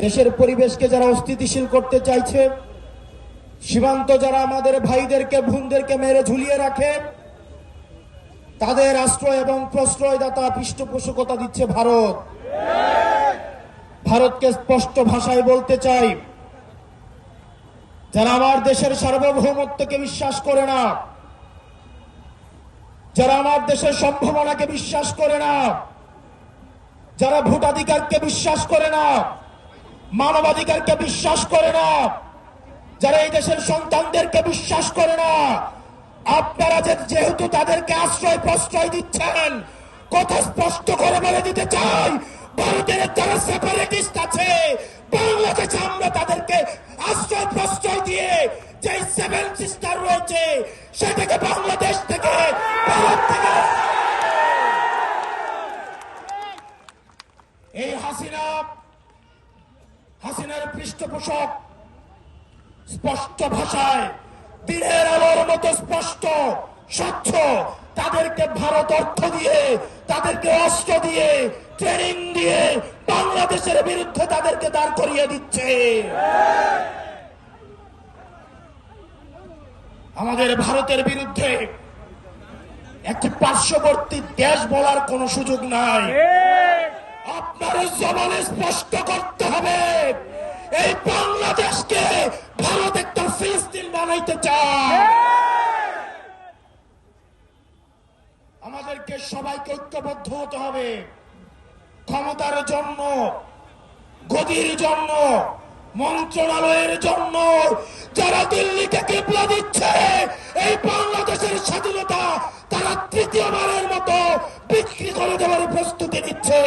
দেশের পরিবেশকে যারা অস্থিতিশীল করতে চাইছে, সীমান্ত যারা আমাদের ভাইদেরকে বোনদেরকে মেরে ঝুলিয়ে রাখে, তাদের আশ্রয় এবং প্রশ্রয়দাতা পৃষ্ঠপোষকতা দিচ্ছে ভারত। ভারতকে স্পষ্ট ভাষায় বলতে চাই, যারা আমার দেশের সার্বভৌমত্বকে বিশ্বাস করে না, যারা আমার দেশের সম্ভাবনাকে বিশ্বাস করে না, যারা ভোটাধিকারকে বিশ্বাস করে না, মানবাধিকারকে বিশ্বাস করে না, যারা এই দেশের সন্তানদেরকে বিশ্বাস করে না, আপনারা যেহেতু তাদেরকে আশ্রয় প্রশ্রয় দিচ্ছেন, কথা স্পষ্ট করে বলে দিতে চাই, ভারতের যারা সেপারেটিস্ট আছে, বাংলাদেশে আমরা তাদেরকে আশ্রয় প্রশ্রয় দিয়ে যে সেভেন সিস্টার রয়েছে সেটাকে বাংলাদেশ থেকে, ভারত থেকে এই হাসিনার পৃষ্ঠপোষক স্পষ্ট ভাষায় দিনের আলোর মতো স্পষ্ট স্বচ্ছ, তাদেরকে ভারত অর্থ দিয়ে, তাদেরকে অস্ত্র দিয়ে, ট্রেনিং দিয়ে বাংলাদেশের বিরুদ্ধে তাদেরকে দাঁড় করিয়ে দিচ্ছে। আমাদের ভারতের বিরুদ্ধে একটি পার্শ্ববর্তী দেশ বলার কোন সুযোগ নাই। আপনার জবানে স্পষ্ট করতে হবে, এই বাংলাদেশকে ভারত একটা ফিলিস্তিন বানাইতে চায়। আমাদেরকে সবাইকে ঐক্যবদ্ধ হতে হবে। ক্ষমতার জন্য, গদির জন্য, মন্ত্রণালয়ের জন্য যারা দিল্লিকে কিবলা দিচ্ছে, এই বাংলাদেশের স্বাধীনতা তারা তৃতীয়বারের মতো বিক্রি করে দেওয়ার প্রস্তুতি নিচ্ছে।